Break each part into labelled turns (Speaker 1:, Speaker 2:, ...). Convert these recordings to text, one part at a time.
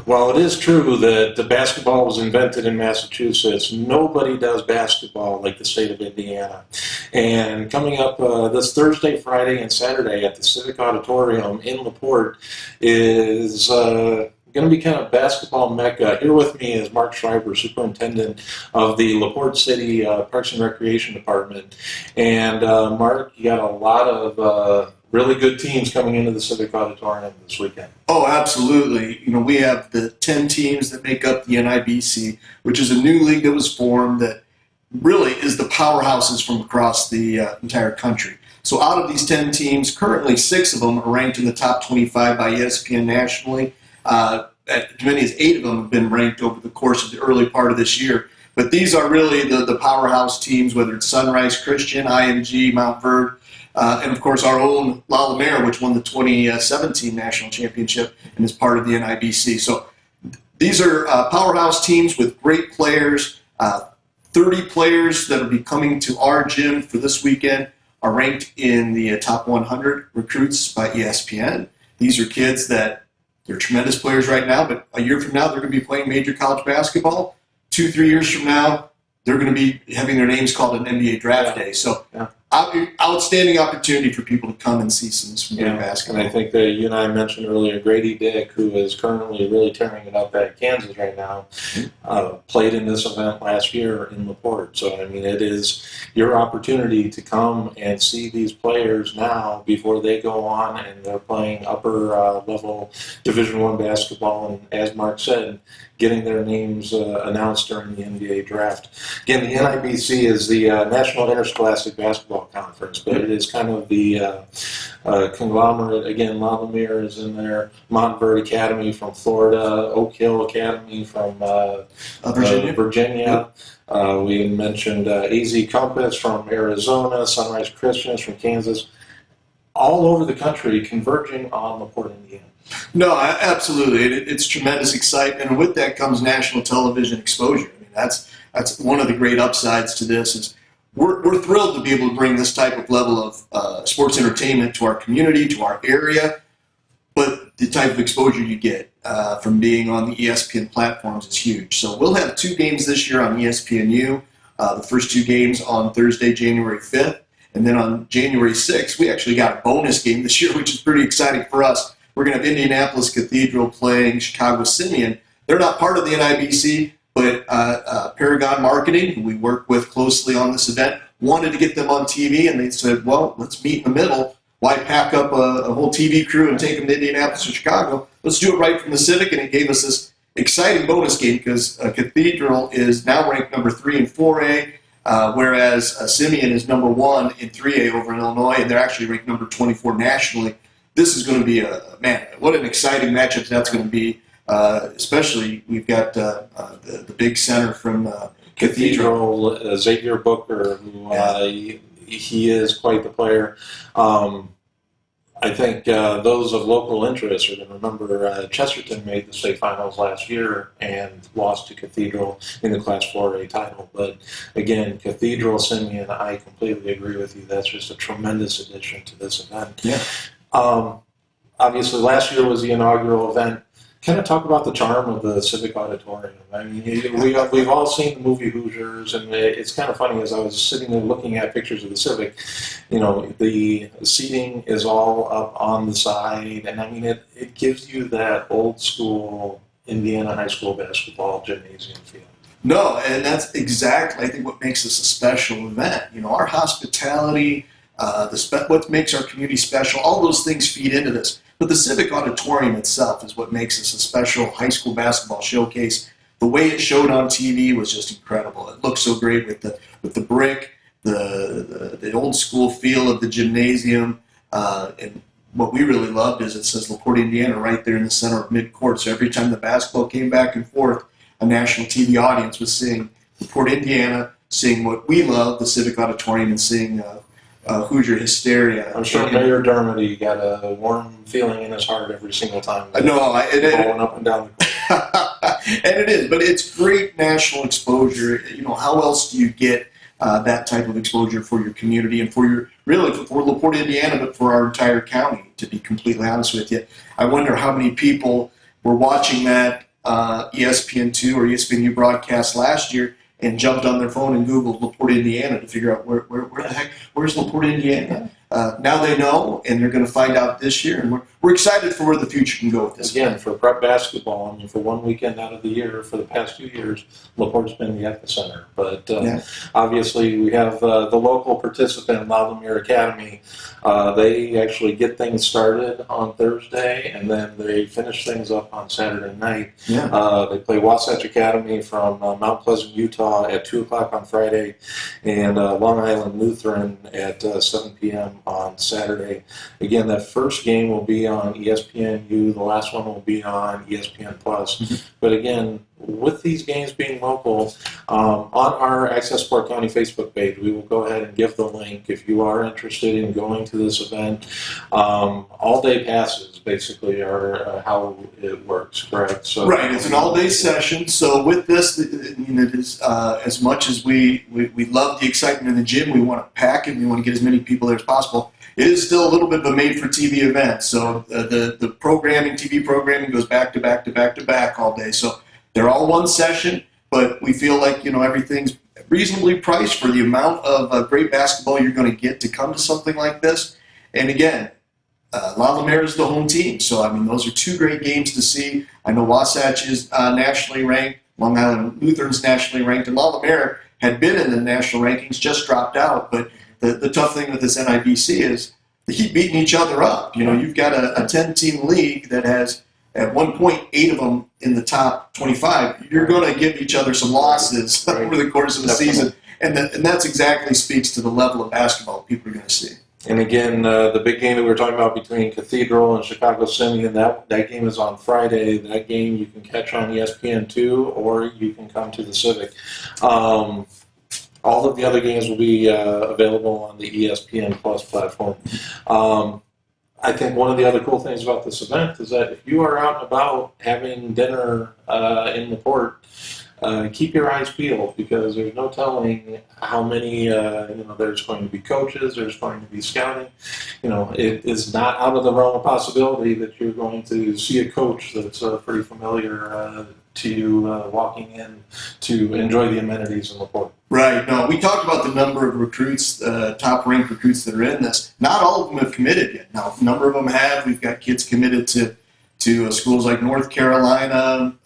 Speaker 1: While it is true that the basketball was invented in Massachusetts, nobody does basketball like the state of Indiana. And coming up this Thursday, Friday, and Saturday at the Civic Auditorium in LaPorte is going to be kind of basketball mecca. Here with me is Mark Schreiber, superintendent of the LaPorte City Parks and Recreation Department. And Mark, you got a lot of really good teams coming into the Civic Auditorium this weekend.
Speaker 2: Oh, absolutely. You know, we have the 10 teams that make up the NIBC, which is a new league that was formed that really is the powerhouses from across the entire country. So out of these 10 teams, currently 6 of them are ranked in the top 25 by ESPN nationally. As many as 8 of them have been ranked over the course of the early part of this year. But these are really the powerhouse teams, whether it's Sunrise Christian, IMG, Mount Verde, and of course our own LaPorte, which won the 2017 national championship and is part of the NIBC. So these are powerhouse teams with great players. 30 players that will be coming to our gym for this weekend are ranked in the top 100 recruits by ESPN. These are kids that they're tremendous players right now, but a year from now they're going to be playing major college basketball. 2-3 years from now, they're going to be having their names called an NBA draft day. So outstanding opportunity for people to come and see some great basketball.
Speaker 1: And I think that you and I mentioned earlier, Grady Dick, who is currently really tearing it up at Kansas right now, played in this event last year in LaPorte. So, I mean, it is your opportunity to come and see these players now before they go on and they're playing upper level Division I basketball. And as Mark said, getting their names announced during the NBA draft. Again, the NIBC is the National Interscholastic Basketball Conference, but it is kind of the conglomerate. Again, LaPorte is in there, Mount Verde Academy from Florida, Oak Hill Academy from Virginia. We mentioned AZ Compass from Arizona, Sunrise Christians from Kansas. All over the country converging on LaPorte, Indiana.
Speaker 2: No, absolutely. It's tremendous excitement, and with that comes national television exposure. I mean, that's one of the great upsides to this. Is we're thrilled to be able to bring this type of level of sports entertainment to our community, to our area, but the type of exposure you get from being on the ESPN platforms is huge. So we'll have 2 games this year on ESPNU, the first 2 games on Thursday, January 5th, and then on January 6th, we actually got a bonus game this year, which is pretty exciting for us. We're going to have Indianapolis Cathedral playing Chicago Simeon. They're not part of the NIBC, but Paragon Marketing, who we work with closely on this event, wanted to get them on TV, and they said, well, let's meet in the middle. Why pack up a whole TV crew and take them to Indianapolis or Chicago? Let's do it right from the Civic, and it gave us this exciting bonus game because Cathedral is now ranked number 3 in 4A, whereas Simeon is number 1 in 3A over in Illinois, and they're actually ranked number 24 nationally. This is going to be what an exciting matchup that's going to be. Especially we've got the big center from
Speaker 1: Cathedral, Xavier Booker, who he is quite the player. I think those of local interest are going to remember Chesterton made the state finals last year and lost to Cathedral in the Class 4A title. But again, Cathedral, Simeon, I completely agree with you. That's just a tremendous addition to this event.
Speaker 2: Yeah.
Speaker 1: Obviously, last year was the inaugural event. Kind of talk about the charm of the Civic Auditorium. I mean, we've all seen the movie Hoosiers, and it's kind of funny as I was sitting there looking at pictures of the Civic. You know, the seating is all up on the side, and I mean, it gives you that old school Indiana high school basketball gymnasium feel.
Speaker 2: No, and that's exactly, I think, what makes this a special event. You know, our hospitality, what makes our community special, all those things feed into this. But the Civic Auditorium itself is what makes this a special high school basketball showcase. The way it showed on TV was just incredible. It looked so great with the brick, the old school feel of the gymnasium. And what we really loved is it says LaPorte, Indiana, right there in the center of midcourt. So every time the basketball came back and forth, a national TV audience was seeing LaPorte, Indiana, seeing what we love, the Civic Auditorium, and seeing Hoosier hysteria.
Speaker 1: I'm sure Mayor Dermody got a warm feeling in his heart every single time.
Speaker 2: No,
Speaker 1: going up and down the court.
Speaker 2: And it is, but it's great national exposure. You know, how else do you get that type of exposure for your community and for LaPorte, Indiana, but for our entire county, to be completely honest with you. I wonder how many people were watching that ESPN2 or ESPNU broadcast last year and jumped on their phone and Googled LaPorte, Indiana to figure out where where's LaPorte, Indiana. Now they know, and they're going to find out this year, and we're excited for where the future can go with this.
Speaker 1: Again, for prep basketball, I mean, for one weekend out of the year, for the past 2 years, LaPorte's been the epicenter. But obviously, we have the local participant, Loudon Academy. They actually get things started on Thursday, and then they finish things up on Saturday night. They play Wasatch Academy from Mount Pleasant, Utah at 2 o'clock on Friday, and Long Island Lutheran at 7 p.m. on Saturday. Again, that first game will be on ESPNU. The last one will be on ESPN Plus. But again, with these games being local, on our Access Park County Facebook page, we will go ahead and give the link if you are interested in going to this event. All-day passes basically are how it works, correct? So,
Speaker 2: right, it's an all-day session. So with this, I mean, it is as much as we love the excitement in the gym, we want to pack it, we want to get as many people there as possible. It is still a little bit of a made-for-TV event. So the programming, TV programming, goes back to back to back to back all day. So they're all one session, but we feel like everything's reasonably priced for the amount of great basketball you're going to get to come to something like this. And again, La Lumiere is the home team, so I mean those are two great games to see. I know Wasatch is nationally ranked, Long Island Lutheran's nationally ranked, and La Lumiere had been in the national rankings, just dropped out. But the tough thing with this NIBC is they keep beating each other up. You've got a 10-team league that has at one point 8 of them in the top 25. You're going to give each other some losses over the course of the season, and that's exactly speaks to the level of basketball people are going to see.
Speaker 1: And again, the big game that we were talking about between Cathedral and Chicago Simeon, that game is on Friday. That game you can catch on ESPN2, or you can come to the Civic. All of the other games will be available on the ESPN Plus platform. I think one of the other cool things about this event is that if you are out and about having dinner in LaPorte, keep your eyes peeled, because there's no telling how many, there's going to be coaches, there's going to be scouting. It is not out of the realm of possibility that you're going to see a coach that's pretty familiar to you walking in to enjoy the amenities in LaPorte.
Speaker 2: Right. No, we talked about the number of recruits, top-ranked recruits that are in this. Not all of them have committed yet. Now, a number of them have. We've got kids committed to schools like North Carolina,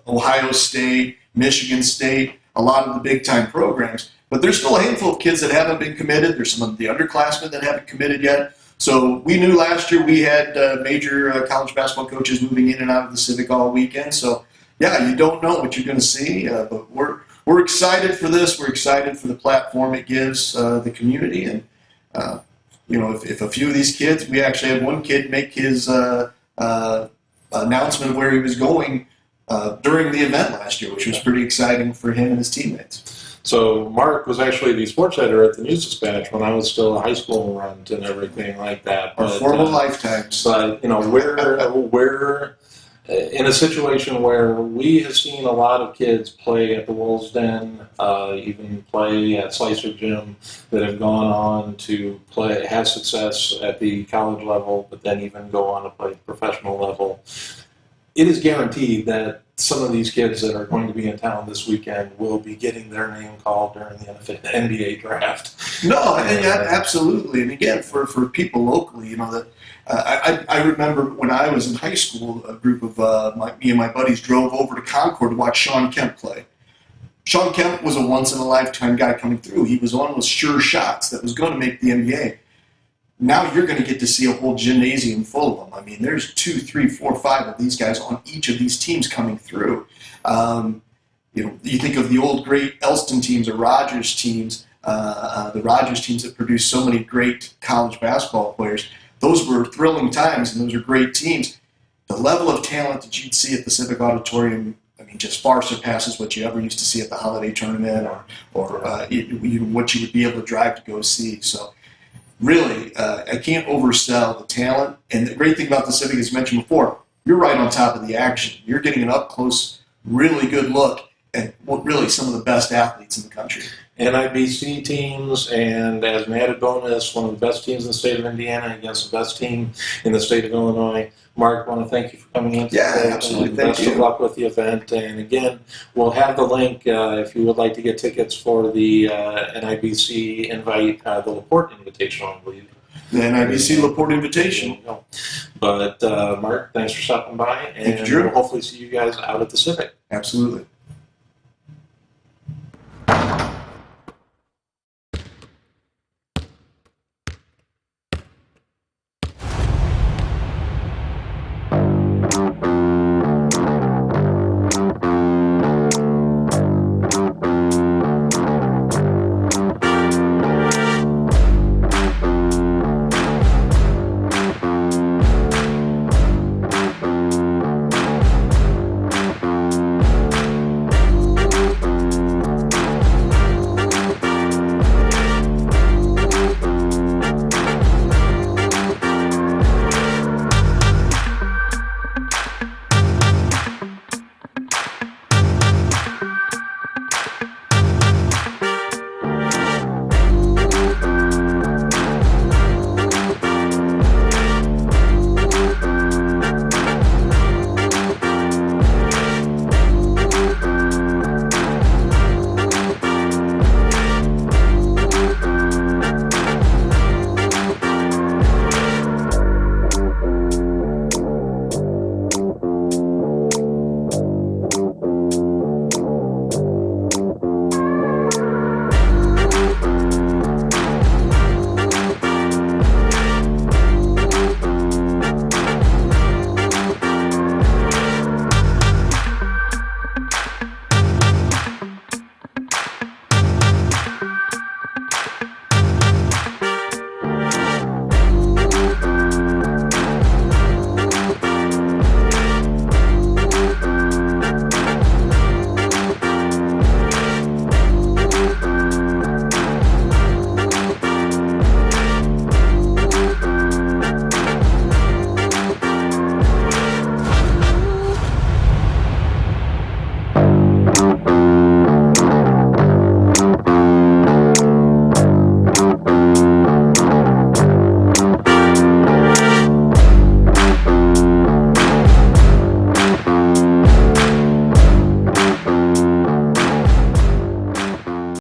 Speaker 2: Ohio State, Michigan State, a lot of the big-time programs. But there's still a handful of kids that haven't been committed. There's some of the underclassmen that haven't committed yet. So we knew last year we had major college basketball coaches moving in and out of the Civic all weekend. So, yeah, you don't know what you're going to see, but we're excited for this. We're excited for the platform it gives the community. And, if a few of these kids, we actually had one kid make his announcement of where he was going during the event last year, which was pretty exciting for him and his teammates.
Speaker 1: So Mark was actually the sports editor at the News Dispatch when I was still a high school runt and everything like that.
Speaker 2: Our former lifetimes.
Speaker 1: But, we're in a situation where we have seen a lot of kids play at the Wolves Den, even play at Slicer Gym, that have gone on to have success at the college level, but then even go on to play at the professional level. It is guaranteed that some of these kids that are going to be in town this weekend will be getting their name called during the NBA draft.
Speaker 2: No, absolutely. And again, for people locally, I remember when I was in high school, a group of me and my buddies drove over to Concord to watch Sean Kemp play. Sean Kemp was a once-in-a-lifetime guy coming through. He was one of those sure shots that was going to make the NBA. Now you're going to get to see a whole gymnasium full of them. I mean, there's 2, 3, 4, 5 of these guys on each of these teams coming through. You think of the old great Elston teams or Rogers teams, the Rogers teams that produced so many great college basketball players. Those were thrilling times, and those are great teams. The level of talent that you'd see at the Civic Auditorium, just far surpasses what you ever used to see at the holiday tournament or what you would be able to drive to go see. So really, I can't oversell the talent. And the great thing about the Civic, as mentioned before, you're right on top of the action. You're getting an up-close, really good look at really some of the best athletes in the country.
Speaker 1: NIBC teams, and as an added bonus, one of the best teams in the state of Indiana against the best team in the state of Illinois. Mark, I want to thank you for coming in
Speaker 2: Yeah,
Speaker 1: today.
Speaker 2: absolutely.
Speaker 1: And
Speaker 2: Thank
Speaker 1: best of
Speaker 2: you.
Speaker 1: luck with the event. And again, we'll have the link if you would like to get tickets for the NIBC invite, the LaPorte Invitational, I believe.
Speaker 2: The NIBC LaPorte
Speaker 1: There
Speaker 2: Invitation.
Speaker 1: you go. But Mark, thanks for stopping by,
Speaker 2: Thank you,
Speaker 1: and
Speaker 2: Drew.
Speaker 1: we'll hopefully see you guys out at the Civic.
Speaker 2: Absolutely.